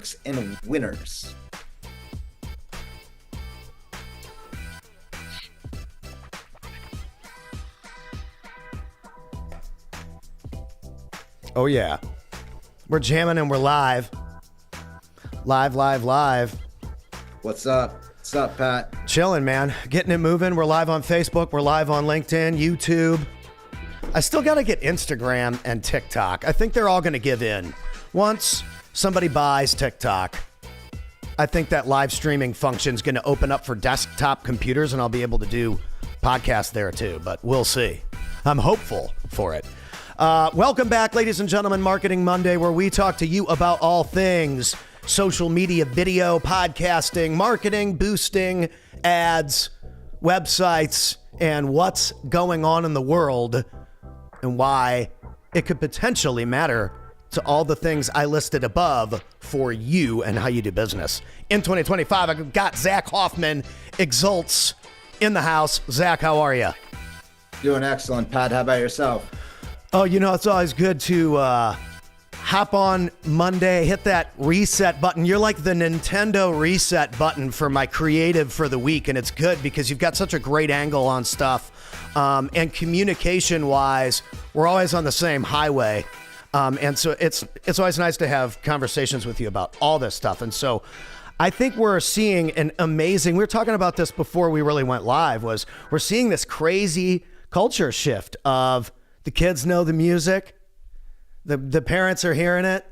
topics and winners. Oh, yeah. We're jamming and we're live. Live. What's up? What's up, Pat? Chilling, man. Getting it moving. We're live on Facebook. We're live on LinkedIn, YouTube. I still got to get Instagram and TikTok. I think they're all going to give in. Once somebody buys TikTok, I think that live streaming function is going to open up for desktop computers and I'll be able to do podcasts there too, but we'll see. I'm hopeful for it. Welcome back, ladies and gentlemen, Marketing Monday, where we talk to you about all things social media, video, podcasting, marketing, boosting, ads, websites, and what's going on in the world and why it could potentially matter to all the things I listed above for you and how you do business. In 2025, I've got Zach Hoffman, Exults, in the house. Zach, how are you? Doing excellent, Pat. How about yourself? Oh, you know, it's always good to hop on Monday, hit that reset button. You're like the Nintendo reset button for my creative for the week, and it's good because you've got such a great angle on stuff. And communication-wise, we're always on the same highway. And so it's always nice to have conversations with you about all this stuff. And so I think we're seeing an amazing, we were talking about this before we really went live, was we're seeing this crazy culture shift of the kids know the music, the parents are hearing it.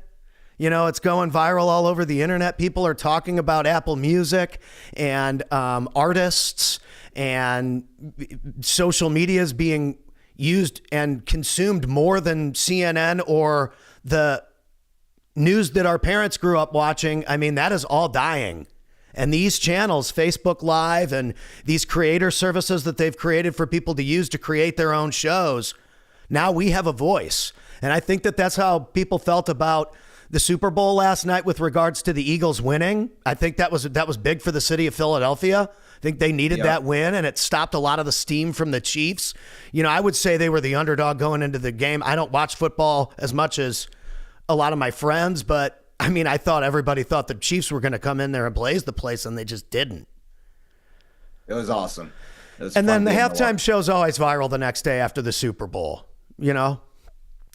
You know, it's going viral all over the internet. People are talking about Apple Music and artists, and social media is being used and consumed more than CNN or the news that our parents grew up watching. I mean, that is all dying. And these channels, Facebook Live and these creator services that they've created for people to use to create their own shows, now we have a voice. And I think that that's how people felt about the Super Bowl last night with regards to the Eagles winning. I think that was big for the city of Philadelphia. I think they needed that win, and it stopped a lot of the steam from the Chiefs. You know, I would say they were the underdog going into the game. I don't watch football as much as a lot of my friends, but I mean, I thought everybody thought the Chiefs were going to come in there and blaze the place, and they just didn't. It was awesome. And then the halftime show's always viral the next day after the Super Bowl, you know?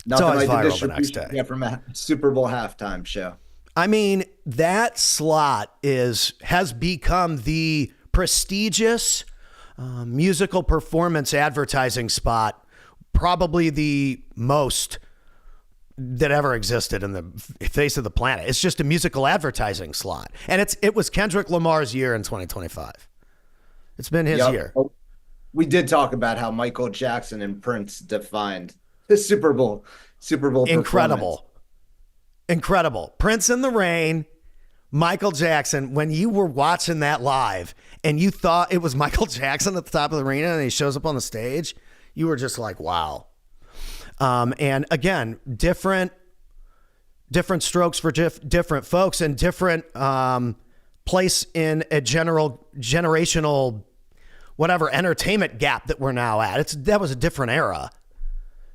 Nothing it's always like the viral the next day. Yeah, from a Super Bowl halftime show. I mean, that slot has become the prestigious musical performance advertising spot, probably the most that ever existed in the face of the planet. It's just a musical advertising slot. And it was Kendrick Lamar's year in 2025. It's been his year. We did talk about how Michael Jackson and Prince defined the Super Bowl Incredible. Prince in the Rain, Michael Jackson. When you were watching that live and you thought it was Michael Jackson at the top of the arena and he shows up on the stage, you were just like, wow. And again, different strokes for different folks, and different place in a generational whatever entertainment gap that we're now at. That was a different era.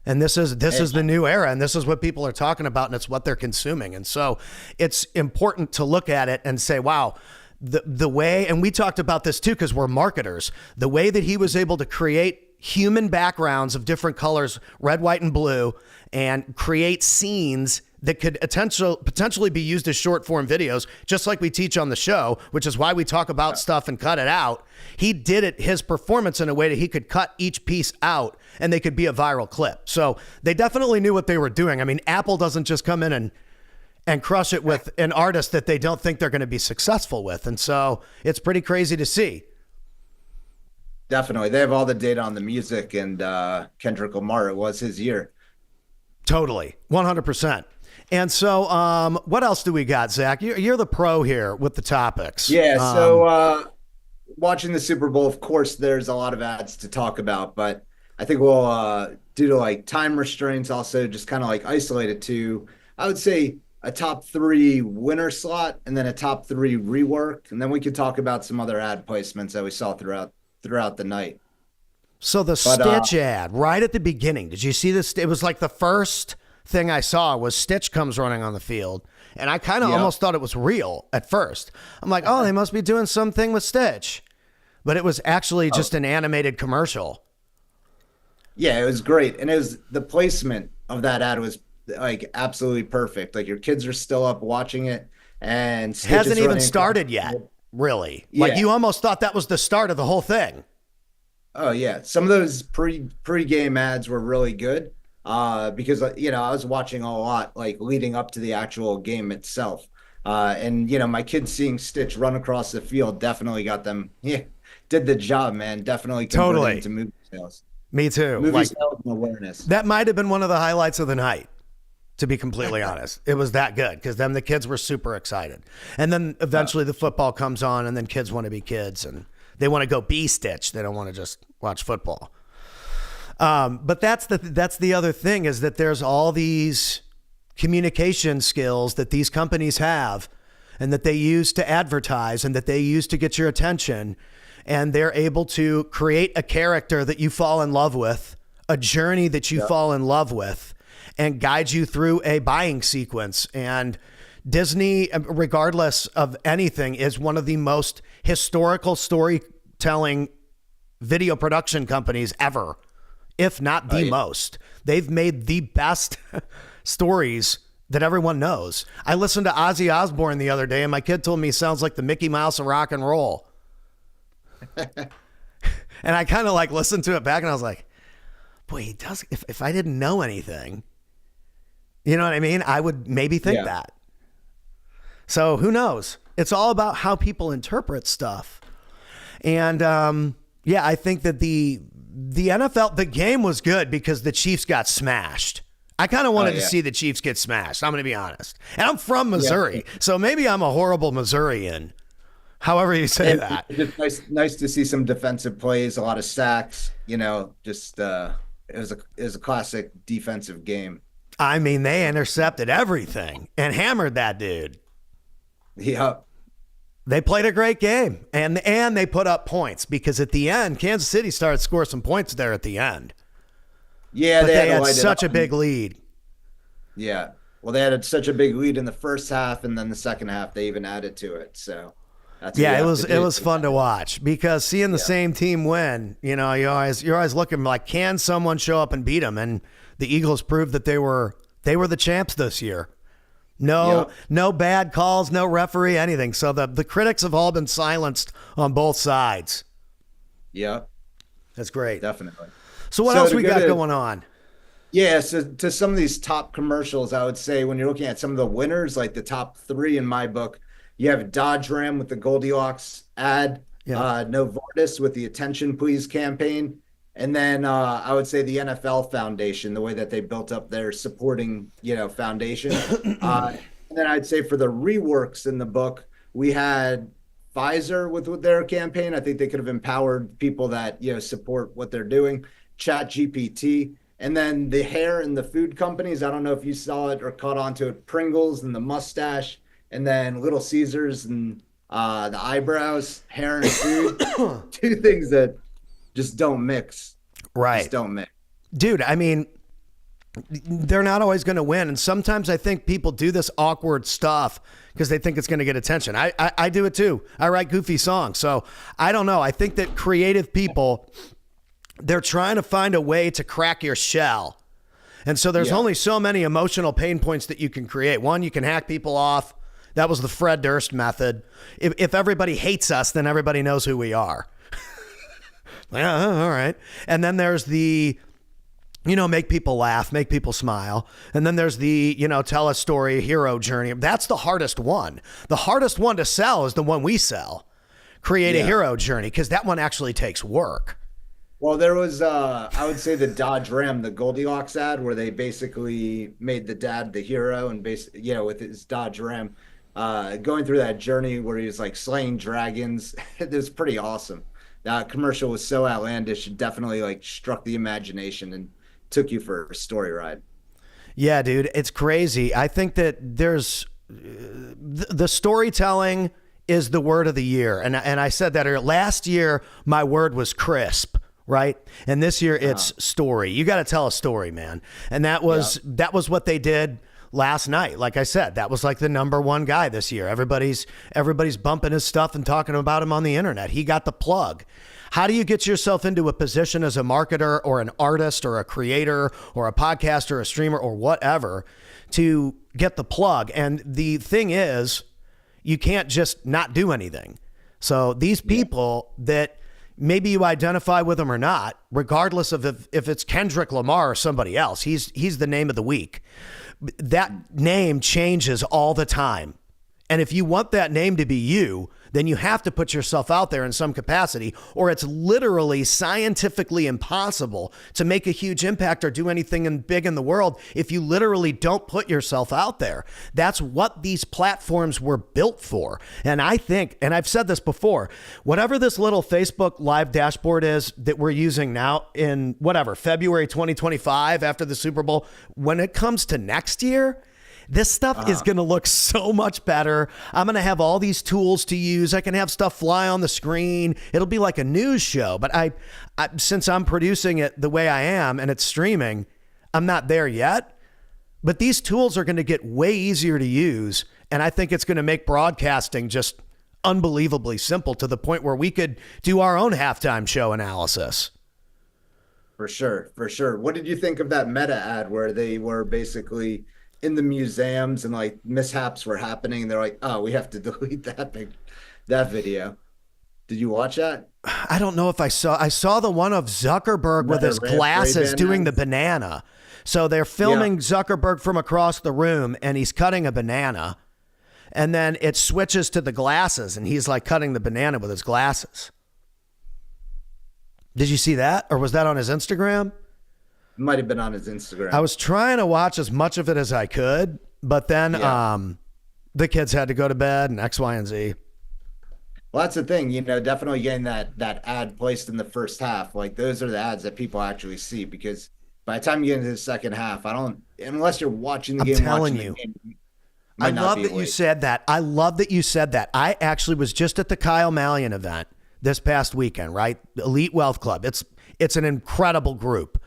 And this is the new era, and this is what people are talking about, and it's what they're consuming. And so it's important to look at it and say, wow, the way, and we talked about this too, because we're marketers, the way that he was able to create human backgrounds of different colors, red, white, and blue, and create scenes that could potentially be used as short form videos, just like we teach on the show, which is why we talk about stuff and cut it out. He did his performance in a way that he could cut each piece out and they could be a viral clip. So they definitely knew what they were doing. I mean, Apple doesn't just come in and crush it with an artist that they don't think they're going to be successful with. And so it's pretty crazy to see. Definitely. They have all the data on the music, and Kendrick Lamar, it was his year. Totally. 100%. And so what else do we got, Zach? You're the pro here with the topics. Yeah, so watching the Super Bowl, of course, there's a lot of ads to talk about, but I think we'll, due to like time restraints, also just kind of like isolate it to, I would say, a top 3 winner slot and then a top 3 rework. And then we could talk about some other ad placements that we saw throughout the night. So the Stitch ad right at the beginning, did you see this? It was like the first thing I saw was Stitch comes running on the field And I kind of almost thought it was real at first. I'm like, oh, they must be doing something with Stitch. But it was actually just an animated commercial. Yeah, it was great. And the placement of that ad was like absolutely perfect. Like your kids are still up watching it, and Stitch Hasn't is even running started across- yet, really. Yeah. Like you almost thought that was the start of the whole thing. Oh yeah, some of those pre-game ads were really good. Because I was watching a lot like leading up to the actual game itself. And my kids seeing Stitch run across the field definitely got them. Yeah, did the job, man. Definitely converted Totally. into movie sales. Me too. Movie Like, sales and awareness. that might have been one of the highlights of the night, to be completely honest. It was that good because then the kids were super excited. And then eventually the football comes on and then kids want to be kids and they want to go be Stitch. They don't want to just watch football. But that's the other thing is that there's all these communication skills that these companies have and that they use to advertise and that they use to get your attention. And they're able to create a character that you fall in love with, a journey that you fall in love with, and guide you through a buying sequence. And Disney, regardless of anything, is one of the most historical storytelling video production companies ever, if not the most. They've made the best stories that everyone knows. I listened to Ozzy Osbourne the other day, and my kid told me he sounds like the Mickey Mouse of rock and roll. And I kind of like listened to it back and I was like, boy, he does. If I didn't know anything, you know what I mean? I would maybe think that. So who knows? It's all about how people interpret stuff. And I think that the NFL, the game was good because the Chiefs got smashed. I kind of wanted to see the Chiefs get smashed. I'm going to be honest. And I'm from Missouri, so maybe I'm a horrible Missourian. However you say that. It's nice to see some defensive plays, a lot of sacks. Just it was a classic defensive game. I mean, they intercepted everything and hammered that dude. Yep. They played a great game, and they put up points because at the end, Kansas City started to score some points there at the end. Yeah, but they had such a big lead. Yeah. Well, they had such a big lead in the first half, and then the second half they even added to it. So. It was fun to watch because seeing the same team win, you're always looking like, can someone show up and beat them? And the Eagles proved that they were the champs this year. No bad calls, no referee, anything. So the critics have all been silenced on both sides. Yeah, that's great. Definitely. So what else we got going on? Yeah, so to some of these top commercials, I would say when you're looking at some of the winners, like the top 3 in my book. You have Dodge Ram with the Goldilocks ad, Novartis with the Attention Please campaign, and then I would say the NFL Foundation, the way that they built up their supporting, foundation. And then I'd say for the reworks in the book, we had Pfizer with their campaign. I think they could have empowered people that support what they're doing. ChatGPT, and then the hair and the food companies. I don't know if you saw it or caught on to it. Pringles and the mustache. And then Little Caesars and the eyebrows, hair and food. 2 things that just don't mix. Right. Just don't mix. Dude, I mean, they're not always going to win. And sometimes I think people do this awkward stuff because they think it's going to get attention. I do it too. I write goofy songs. So I don't know. I think that creative people, they're trying to find a way to crack your shell. And so there's only so many emotional pain points that you can create. One, you can hack people off. That was the Fred Durst method. If everybody hates us, then everybody knows who we are. All right. And then there's the, make people laugh, make people smile. And then there's the, tell a story, hero journey. That's the hardest one. The hardest one to sell is the one we sell. Create a hero journey, because that one actually takes work. Well, there was, I would say the Dodge Ram, the Goldilocks ad, where they basically made the dad the hero and with his Dodge Ram. Going through that journey where he was like slaying dragons. It was pretty awesome. That commercial was so outlandish. It definitely like struck the imagination and took you for a story ride. Yeah, dude, it's crazy. I think that there's the storytelling is the word of the year. And I said that earlier. Last year, my word was crisp, right? And this year it's story. You got to tell a story, man. And that was what they did last night. Like I said, that was like the number one guy this year. Everybody's bumping his stuff and talking about him on the internet. He got the plug. How do you get yourself into a position as a marketer or an artist or a creator or a podcaster, a streamer or whatever to get the plug? And the thing is, you can't just not do anything. So these people that maybe you identify with them or not, regardless of if it's Kendrick Lamar or somebody else, he's the name of the week. That name changes all the time. And if you want that name to be you, then you have to put yourself out there in some capacity, or it's literally scientifically impossible to make a huge impact or do anything big in the world if you literally don't put yourself out there. That's what these platforms were built for. And I think, and I've said this before, whatever this little Facebook live dashboard is that we're using now in February 2025 after the Super Bowl, when it comes to next year, this stuff is going to look so much better. I'm going to have all these tools to use. I can have stuff fly on the screen. It'll be like a news show. But I since I'm producing it the way I am and it's streaming, I'm not there yet. But these tools are going to get way easier to use. And I think it's going to make broadcasting just unbelievably simple to the point where we could do our own halftime show analysis. For sure. For sure. What did you think of that Meta ad where they were basically in the museums and like mishaps were happening? They're like, oh, we have to delete that video. Did you watch that? I don't know if I saw the one of Zuckerberg with his glasses doing the banana. So they're filming Zuckerberg from across the room and he's cutting a banana. And then it switches to the glasses and he's like cutting the banana with his glasses. Did you see that? Or was that on his Instagram? Might have been on his Instagram. I was trying to watch as much of it as I could, but then the kids had to go to bed and X, Y, and Z. Well, that's the thing, definitely getting that ad placed in the first half. Like those are the ads that people actually see, because by the time you get into the second half, unless you're watching the game. I'm telling you. I love that you said that. I love that you said that. I actually was just at the Kyle Malian event this past weekend, right? Elite Wealth Club. It's an incredible group.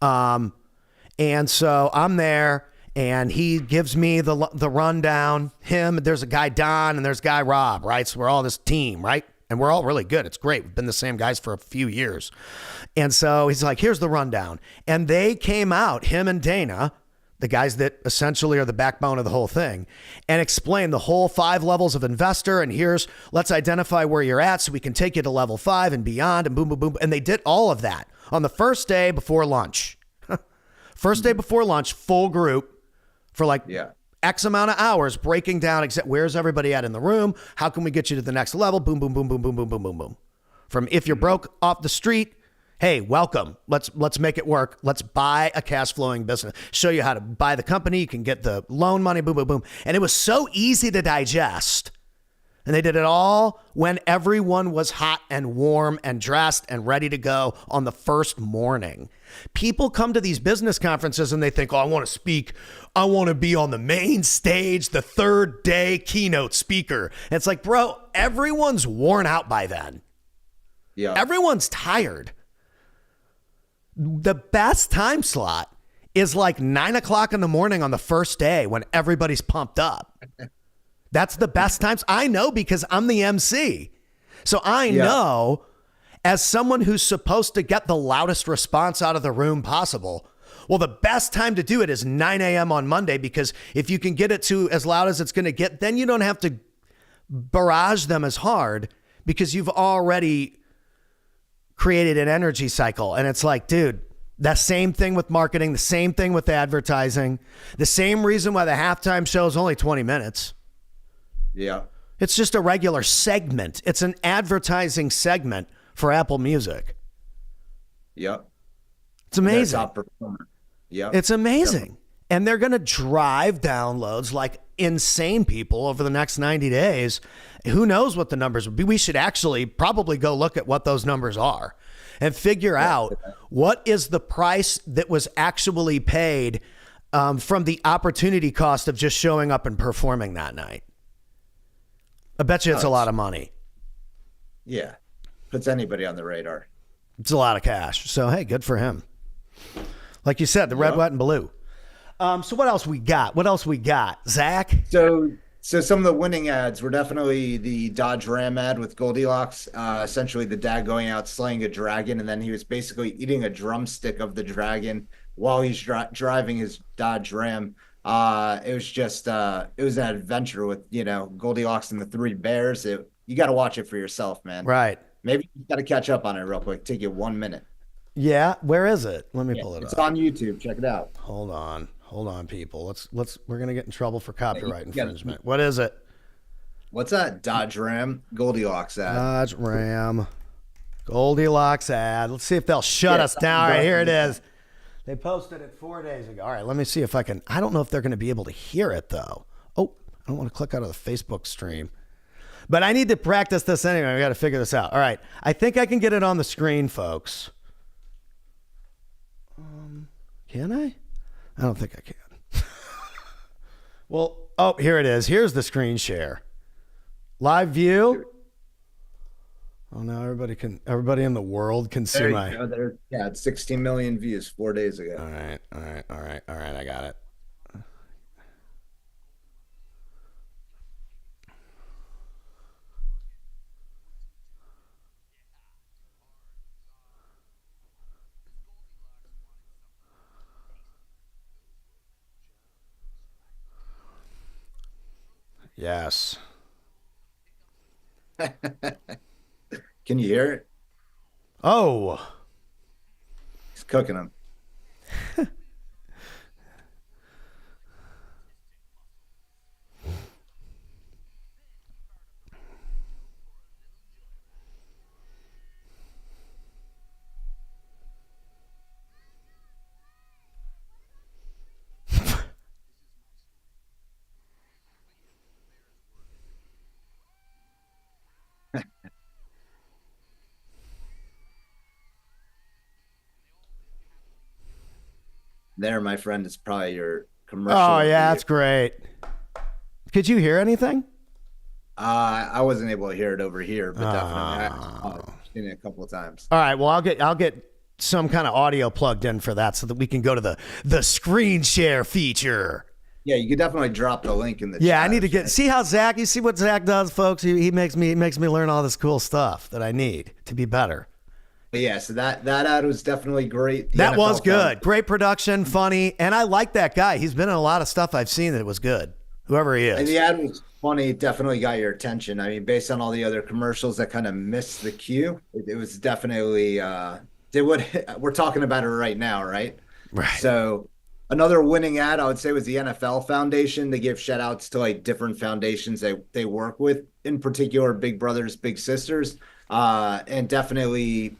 And so I'm there and he gives me the rundown. There's a guy, Don, and there's a guy, Rob, right? So we're all this team, right? And we're all really good. It's great. We've been the same guys for a few years. And so he's like, here's the rundown. And they came out, him and Dana, the guys that essentially are the backbone of the whole thing, and explained the whole 5 levels of investor. And let's identify where you're at so we can take you to level 5 and beyond, and boom, boom, boom. And they did all of that on the first day before lunch. First day before lunch, full group for X amount of hours, breaking down where's everybody at in the room? How can we get you to the next level? Boom, boom, boom, boom, boom, boom, boom, boom, boom. From if you're broke off the street, hey, welcome. Let's make it work. Let's buy a cash flowing business. Show you how to buy the company. You can get the loan money, boom, boom, boom. And it was so easy to digest. And they did it all when everyone was hot and warm and dressed and ready to go on the first morning. People come to these business conferences and they think, oh, I want to speak. I want to be on the main stage, the third day keynote speaker. And it's like, bro, everyone's worn out by then. Yeah. Everyone's tired. The best time slot is like 9 o'clock in the morning on the first day when everybody's pumped up. That's the best times. I know because I'm the MC. So I know as someone who's supposed to get the loudest response out of the room possible. Well, the best time to do it is 9 a.m. on Monday, because if you can get it to as loud as it's going to get, then you don't have to barrage them as hard because you've already created an energy cycle. And it's like, dude, the same thing with marketing, the same thing with advertising, the same reason why the halftime show is only 20 minutes. Yeah. It's just a regular segment. It's an advertising segment for Apple Music. Yep. It's amazing. Top performer. Yep. It's amazing. Yep. And they're going to drive downloads like insane people over the next 90 days. Who knows what the numbers would be? We should actually probably go look at what those numbers are and figure out what is the price that was actually paid from the opportunity cost of just showing up and performing that night. I bet you it's a lot of money. Yeah. Puts anybody on the radar. It's a lot of cash. So, hey, good for him. Like you said, the red, white, and blue. So what else we got? What else we got? Zach? So some of the winning ads were definitely the Dodge Ram ad with Goldilocks. Essentially, the dad going out slaying a dragon, and then he was basically eating a drumstick of the dragon while he's driving his Dodge Ram. It was just it was an adventure with Goldilocks and the three bears. You got to watch it for yourself, man. Right. Maybe you got to catch up on it real quick. Take you 1 minute. Yeah. Where is it? Let me pull it It's up. on YouTube. Check it out. Hold on, people. We're gonna get in trouble for copyright Yeah. infringement. What is it? What's that? Dodge Ram Goldilocks ad. Dodge Ram Goldilocks ad. Let's see if they'll shut us down. All right, here it is. They posted it 4 days ago. All right, let me see if I can. I don't know if they're going to be able to hear it, though. Oh, I don't want to click out of the Facebook stream. But I need to practice this anyway. We got to figure this out. All right, I think I can get it on the screen, folks. Can I? I don't think I can. Well, oh, here it is. Here's the screen share. Live view. Oh, now everybody in the world can see my. Yeah, it's 16 million views 4 days ago. All right. I got it. Yes. Can you hear it? Oh. He's cooking them. There, my friend, is probably your commercial. Oh, yeah, that's great. Could you hear anything? I wasn't able to hear it over here, but definitely I've seen it a couple of times. All right, well, I'll get some kind of audio plugged in for that so that we can go to the screen share feature. Yeah, you could definitely drop the link in the chat. Yeah, I need to see how Zach. You see what Zach does, folks. He makes me learn all this cool stuff that I need to be better. But yeah, so that ad was definitely great. That was good. Great production, funny, and I like that guy. He's been in a lot of stuff I've seen that it was good. Whoever he is. And the ad was funny. It definitely got your attention. I mean, based on all the other commercials that kind of missed the cue, it was definitely we're talking about it right now, right? Right. So another winning ad, I would say, was the NFL Foundation. They give shout outs to like different foundations they work with, in particular, Big Brothers, Big Sisters. And definitely,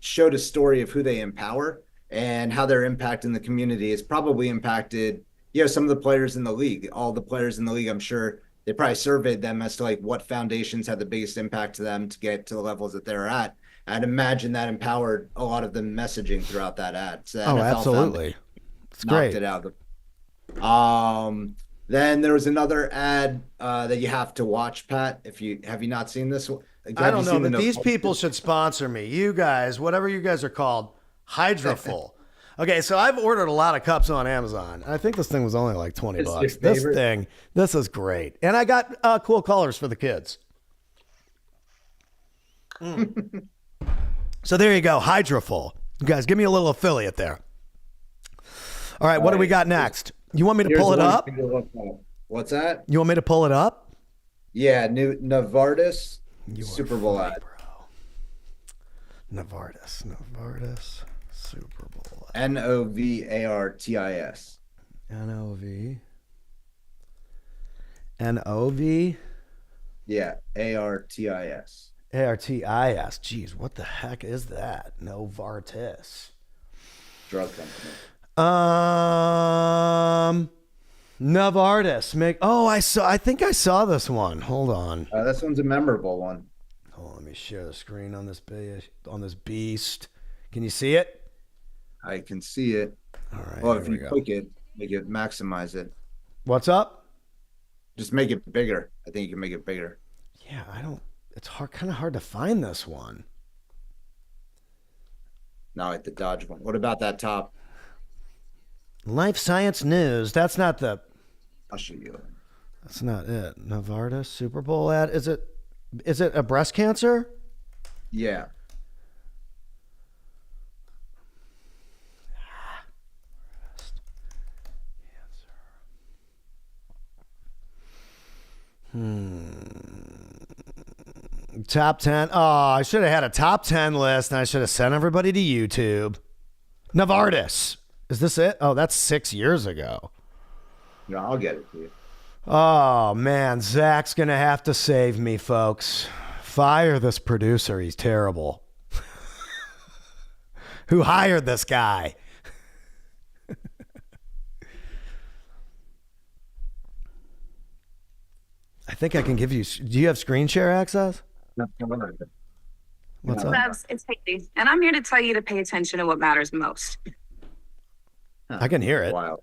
showed a story of who they empower and how their impact in the community has probably impacted, some of the players in the league. All the players in the league, I'm sure they probably surveyed them as to like what foundations had the biggest impact to them to get to the levels that they're at. I'd imagine that empowered a lot of the messaging throughout that ad. So NFL absolutely. It's great. Knocked it out. Then there was another ad that you have to watch, Pat. Have you not seen this one? I don't know, but these people should sponsor me. You guys, whatever you guys are called, Hydrofull. Okay, so I've ordered a lot of cups on Amazon. I think this thing was only like $20. This is great. And I got cool colors for the kids. So there you go, Hydrofull. You guys, give me a little affiliate there. All right, what do we got next? You want me to pull it up? What's that? You want me to pull it up? Yeah, Novartis Super Bowl ad. Novartis Super Bowl ad. Novartis. Nov. Yeah, ARTIS. ARTIS. Jeez, what the heck is that? Novartis. Drug company. Novartis. I think I saw this one. Hold on. This one's a memorable one. Hold on, let me share the screen on this beast. Can you see it? I can see it. All right. Well, if you click it, maximize it. What's up? Just make it bigger. I think you can make it bigger. Yeah, it's kind of hard to find this one. No, at the Dodge one. What about that top? Life Science News. That's not the. I'll show you. That's not it. Novartis Super Bowl ad. Is it a breast cancer? Yeah. Top 10. Oh, I should have had a top 10 list and I should have sent everybody to YouTube. Novartis. Is this it? Oh, that's 6 years ago. No, I'll get it to you. Oh, man. Zach's going to have to save me, folks. Fire this producer. He's terrible. Who hired this guy? I think I can give you. Do you have screen share access? What's up? It's Haley, and I'm here to tell you to pay attention to what matters most. I can hear it. Wow.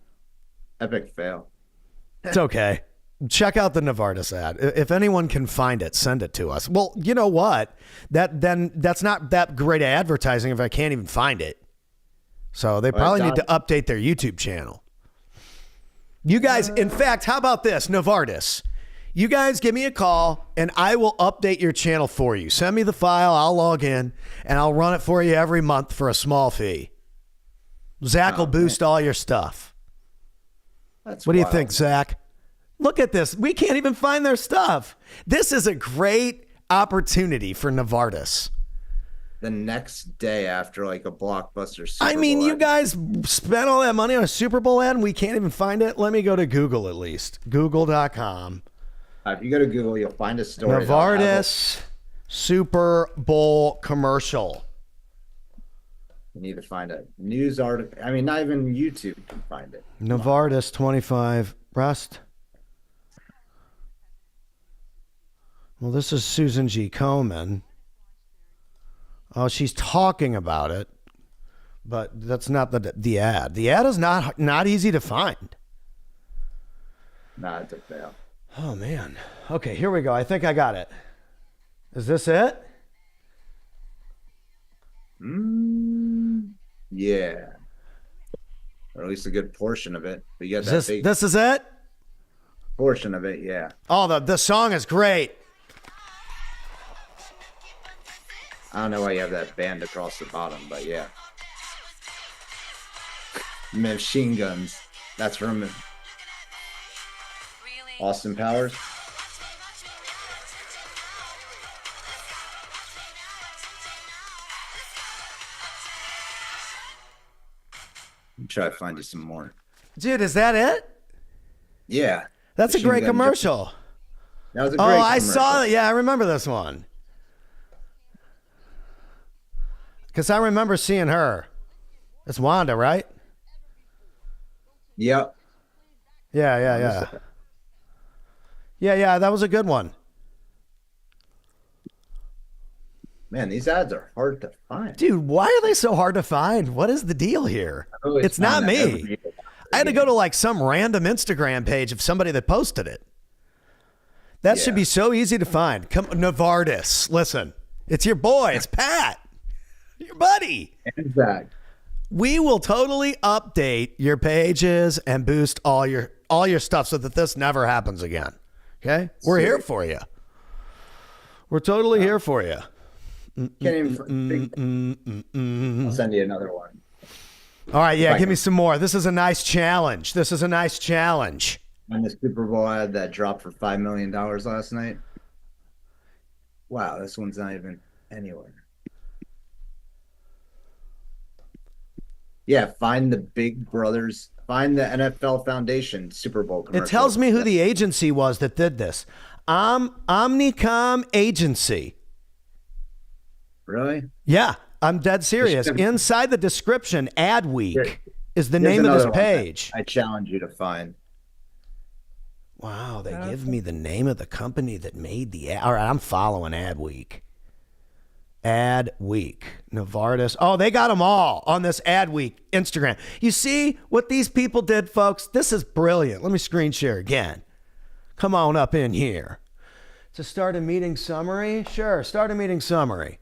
Epic fail. It's okay. Check out the Novartis ad. If anyone can find it, send it to us. Well, you know what? That's not that great advertising if I can't even find it. So they probably need to update their YouTube channel. You guys, in fact, how about this, Novartis? You guys give me a call and I will update your channel for you. Send me the file, I'll log in, and I'll run it for you every month for a small fee. Zach will boost all your stuff. That's what do you wild. think, Zach? Look at this. We can't even find their stuff. This is a great opportunity for Novartis. The next day after like a blockbuster Super I mean, Bowl you ad. guys spent all that money on a Super Bowl ad and we can't even find it. Let me go to Google at least. Google.com. If you go to Google, you'll find a story. Novartis Super Bowl commercial. You need to find a news article. I mean, not even YouTube can find it. Novartis 25 breast. Well, this is Susan G. Komen. Oh, she's talking about it, but that's not the ad. The ad is not easy to find. Nah, it's a fail. Oh, man. Okay, here we go. I think I got it. Is this it? Yeah. Or at least a good portion of it. But you got that big This is it? portion of it, yeah. Oh, the song is great. I don't know why you have that band across the bottom, but yeah. Machine Guns. That's from Austin Powers. I'll try to find you some more. Dude, is that it? Yeah. That's a Machine great Gun commercial. That was a great Oh, I commercial. saw it. Yeah, I remember this one. Because I remember seeing her. It's Wanda, right? Yep. Yeah. Yeah, that was a good one. Man, these ads are hard to find. Dude, why are they so hard to find? What is the deal here? It's not me. I had to go to like some random Instagram page of somebody that posted it. That should be so easy to find. Come, Novartis, listen. It's your boy. It's Pat. Your buddy. Exactly. We will totally update your pages and boost all your stuff so that this never happens again. Okay? We're here for you. We're totally here for you. Can't even. I'll send you another one. All right, yeah, give me some more. This is a nice challenge. And the Super Bowl ad that dropped for $5 million last night. Wow, this one's not even anywhere. Yeah, find the Big Brothers. Find the NFL Foundation Super Bowl commercial. It tells me who the agency was that did this. Omnicom Agency. Really? Yeah, I'm dead serious. Inside the description, Ad Week is the Here's name of this another one page. I challenge you to find. Wow, they give me the name of the company that made the ad. All right, I'm following Ad Week. Ad Week. Novartis. Oh, they got them all on this Ad Week Instagram. You see what these people did, folks? This is brilliant. Let me screen share again. Come on up in here. To start a meeting summary? Sure, start a meeting summary.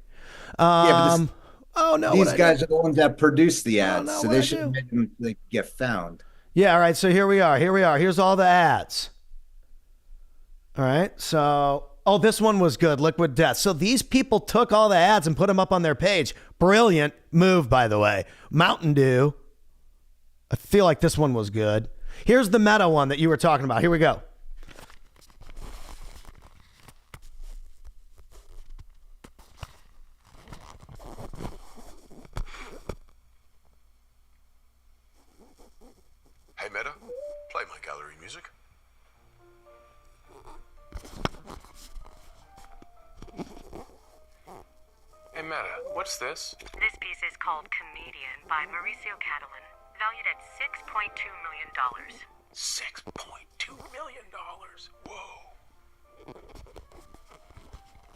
These Oh, no. These guys are the ones that produce the ads, no, so what they I should do? make them like, get found. Yeah, all right, so here we are. Here's all the ads. All right, so, this one was good, Liquid Death. So these people took all the ads and put them up on their page. Brilliant move, by the way. Mountain Dew. I feel like this one was good. Here's the meta one that you were talking about. Here we go. Hey, Meta, play my gallery music. Hey, Meta, what's this? This piece is called Comedian by Mauricio Catalan, valued at $6.2 million. $6.2 million. Whoa.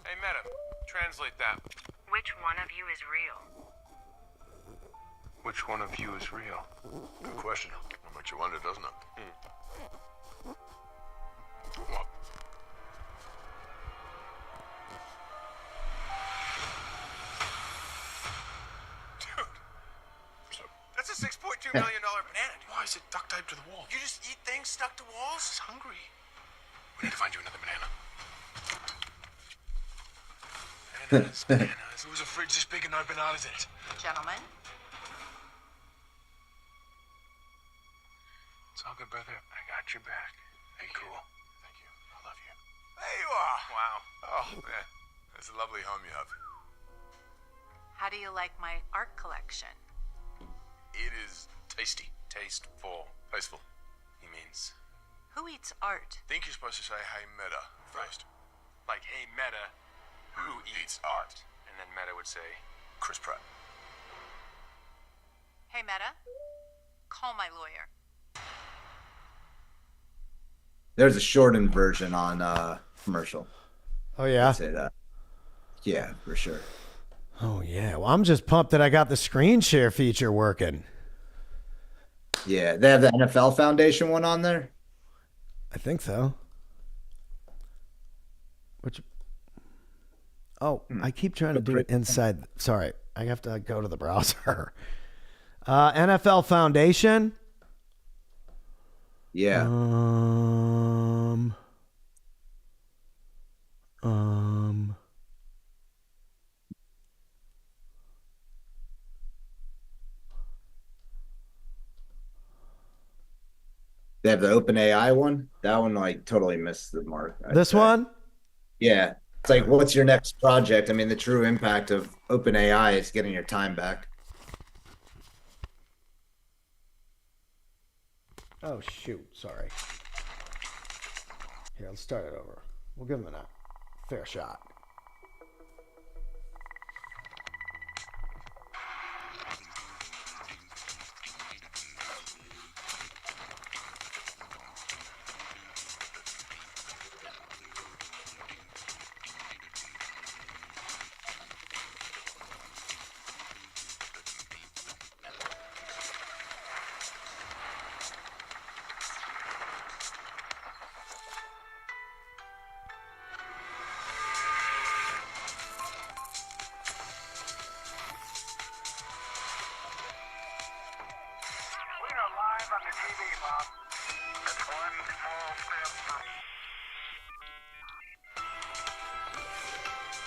Hey, Meta, translate that. Which one of you is real? Which one of you is real? Good question. That makes you wonder, doesn't it? What? Dude. That's a $6.2 million banana. Why is it duct taped to the wall? You just eat things stuck to walls? I was hungry. We need to find you another banana. Bananas. There was a fridge this big and no bananas in it. Gentlemen? It's all good, brother. I got your back. Hey, cool. Thank you. I love you. There you are. Wow. Oh, man. That's a lovely home you have. How do you like my art collection? It is tasty. Tasteful. Tasteful. He means. Who eats art? I think you're supposed to say, hey, Meta, first. Like, hey, Meta, who eats art? And then Meta would say, Chris Pratt. Hey, Meta? Call my lawyer. There's a shortened version on commercial. Oh, yeah? I'd say that. Yeah, for sure. Oh, yeah. Well, I'm just pumped that I got the screen share feature working. Yeah, they have the NFL Foundation one on there. I think so. Which... Oh, I keep trying to do it inside. Sorry, I have to go to the browser. NFL Foundation. Yeah. They have the OpenAI one. That one like totally missed the mark. This one? Yeah. It's like, what's your next project? I mean, the true impact of OpenAI is getting your time back. Oh, shoot. Sorry. Here, let's start it over. We'll give them a fair shot.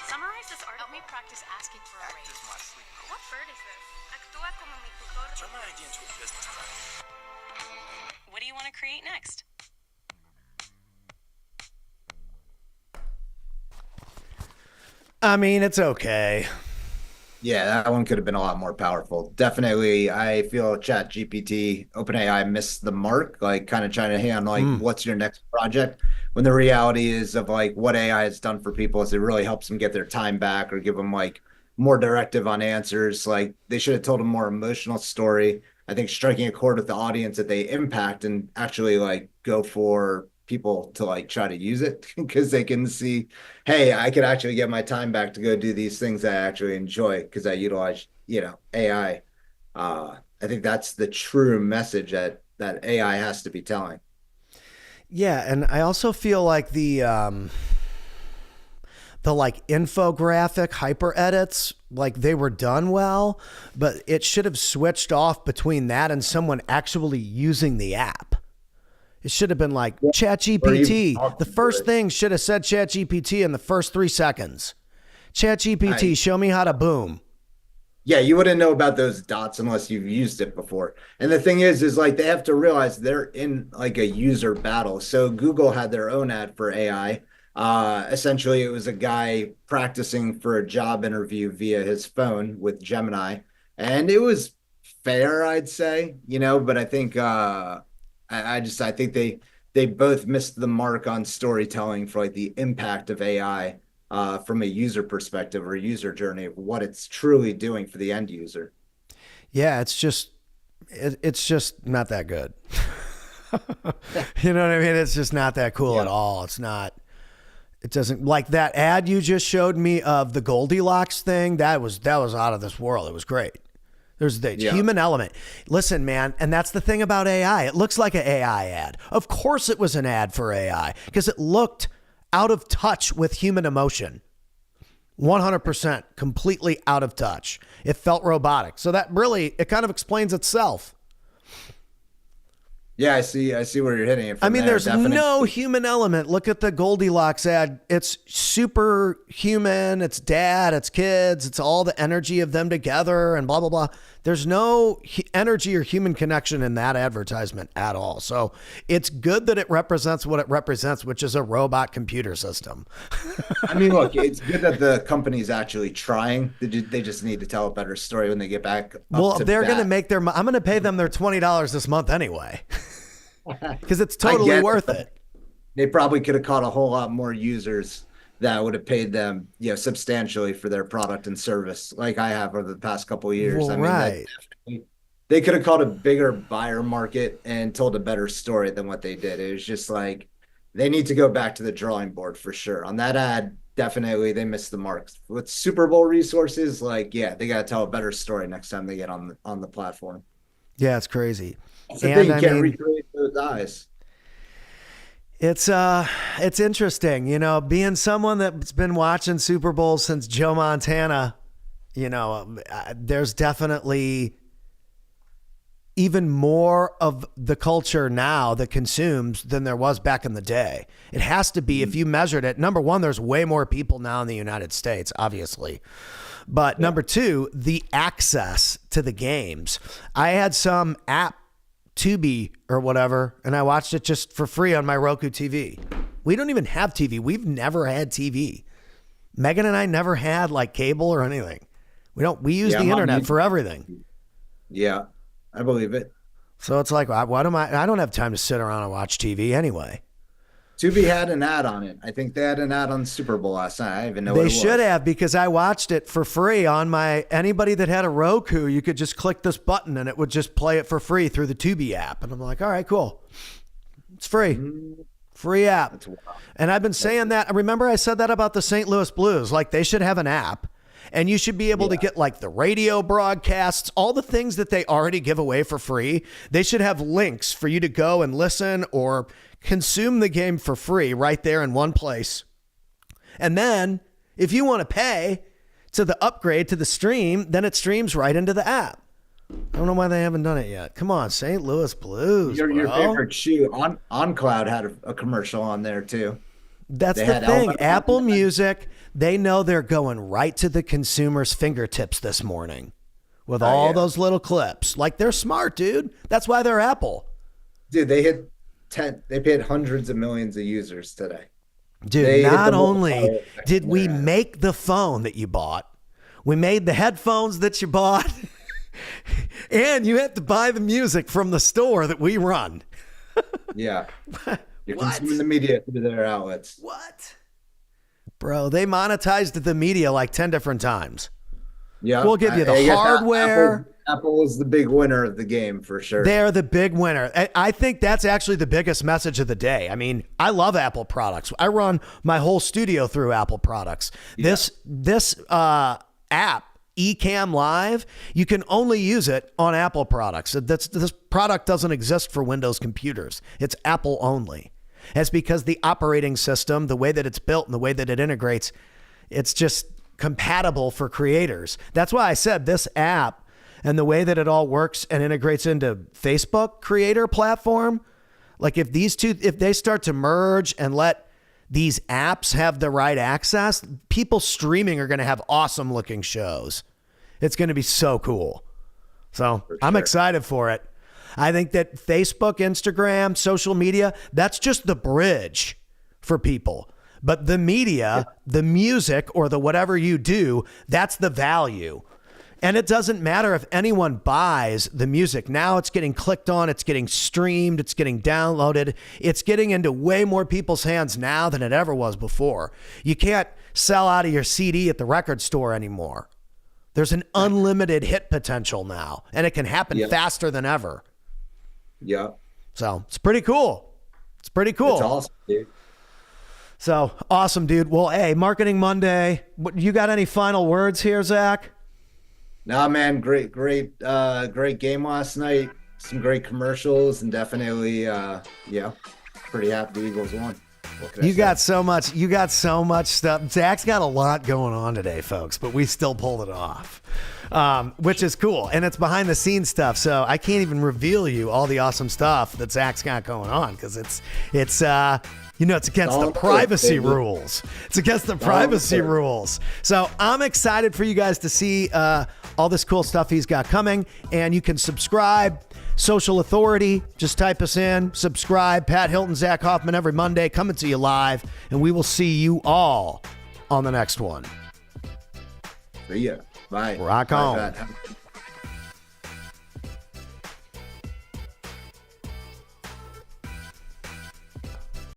Summarize this art. Help me practice asking for a raise. What bird is this? Actúa como mi tutor. Turn my idea into a business practice. What do you want to create next? I mean, it's okay. Yeah, that one could have been a lot more powerful. Definitely, I feel Chat GPT, OpenAI missed the mark, like kind of trying to hang on, like, what's your next project? When the reality is of like what AI has done for people is it really helps them get their time back or give them like more directive on answers. Like they should have told a more emotional story. I think striking a chord with the audience that they impact and actually like go for people to like try to use it because they can see, hey, I could actually get my time back to go do these things I actually enjoy because I utilize, AI. I think that's the true message that AI has to be telling. Yeah, and I also feel like the the like infographic hyper edits, like they were done well, but it should have switched off between that and someone actually using the app. It should have been like ChatGPT. The first thing should have said ChatGPT in the first 3 seconds. ChatGPT, show me how to boom. Yeah, you wouldn't know about those dots unless you've used it before. And the thing is like they have to realize they're in like a user battle. So Google had their own ad for AI. Essentially, it was a guy practicing for a job interview via his phone with Gemini, and it was fair, I'd say, but I think I think they both missed the mark on storytelling for like the impact of AI from a user perspective or user journey of what it's truly doing for the end user. Yeah, it's just not that good. You know what I mean? It's just not that cool at all. It doesn't, like that ad you just showed me of the Goldilocks thing. That was out of this world. It was great. There's the human element. Listen, man, and that's the thing about AI. It looks like an AI ad. Of course it was an ad for AI because it looked out of touch with human emotion. 100% completely out of touch. It felt robotic. So that really, it kind of explains itself. Yeah, I see where you're hitting it from. I mean, there. there's no human element. Look at the Goldilocks ad. It's super human. It's dad, it's kids, it's all the energy of them together and blah, blah, blah. There's no energy or human connection in that advertisement at all. So it's good that it represents what it represents, which is a robot computer system. I mean, look, it's good that the company's actually trying. They just need to tell a better story when they get back. Well, they're going to make I'm going to pay them their $20 this month anyway. Because it's totally worth it. They probably could have caught a whole lot more users that would have paid them, substantially for their product and service, like I have over the past couple of years. Well, I mean, right. They could have caught a bigger buyer market and told a better story than what they did. It was just like they need to go back to the drawing board for sure. On that ad, definitely they missed the mark. With Super Bowl resources, they got to tell a better story next time they get on the platform. Yeah, it's crazy. That's the thing, you can't recreate those eyes. It's interesting, being someone that's been watching Super Bowls since Joe Montana, there's definitely even more of the culture now that consumes than there was back in the day. It has to be, if you measured it, number one, there's way more people now in the United States, obviously. But number two, the access to the games. I had some app, Tubi or whatever, and I watched it just for free on my Roku TV. We don't even have TV. We've never had TV. Megan and I never had like cable or anything. We use the internet for everything. Yeah, I believe it. So it's like, I don't have time to sit around and watch TV anyway. Tubi had an ad on it. I think they had an ad on Super Bowl last night. I don't even know what it was. They should have, because I watched it for free on anybody that had a Roku, you could just click this button and it would just play it for free through the Tubi app. And I'm like, all right, cool. It's free. Free app. And I've been saying that. Remember I said that about the St. Louis Blues. Like they should have an app and you should be able to get like the radio broadcasts, all the things that they already give away for free. They should have links for you to go and listen or consume the game for free right there in one place. And then if you want to pay to the upgrade to the stream, then it streams right into the app. I don't know why they haven't done it yet. Come on, St. Louis Blues. Your favorite shoe on Cloud had a commercial on there too. That's the thing. Apple Music, they know they're going right to the consumer's fingertips this morning with all those little clips. Like they're smart, dude. That's why they're Apple. Dude, they hit they paid hundreds of millions of users today. Dude, not only did we make the phone that you bought, we made the headphones that you bought, and you have to buy the music from the store that we run. Yeah. You're consuming the media through their outlets. What? Bro, they monetized the media like 10 different times. Yeah. We'll give you the hardware. Apple is the big winner of the game for sure. They're the big winner. I think that's actually the biggest message of the day. I mean, I love Apple products. I run my whole studio through Apple products. Yeah. This app, Ecamm Live, you can only use it on Apple products. This product doesn't exist for Windows computers. It's Apple only. It's because the operating system, the way that it's built and the way that it integrates, It's just compatible for creators. That's why I said this app and the way that it all works and integrates into Facebook creator platform, like if they start to merge and let these apps have the right access, people streaming are going to have awesome looking shows. It's going to be so cool. So I'm excited for it. I think that Facebook, Instagram, social media, that's just the bridge for people. But the media, the music, or the whatever you do, that's the value. And it doesn't matter if anyone buys the music. Now it's getting clicked on, it's getting streamed, it's getting downloaded. It's getting into way more people's hands now than it ever was before. You can't sell out of your CD at the record store anymore. There's an unlimited hit potential now, and it can happen faster than ever. Yeah. So it's pretty cool. It's pretty cool. It's awesome, dude. So awesome, dude. Well, hey, Marketing Monday. You got any final words here, Zach? Nah, man, great game last night. Some great commercials, and definitely, pretty happy the Eagles won. You got so much stuff. Zach's got a lot going on today, folks, but we still pulled it off, which is cool. And it's behind the scenes stuff, so I can't even reveal you all the awesome stuff that Zach's got going on because it's against the privacy rules. It's against the privacy rules. So I'm excited for you guys to see all this cool stuff he's got coming. And you can subscribe. Social Authority, just type us in, subscribe. Pat Hilton, Zach Hoffman every Monday coming to you live. And we will see you all on the next one. See ya. Bye. Rock on. Bye, Pat.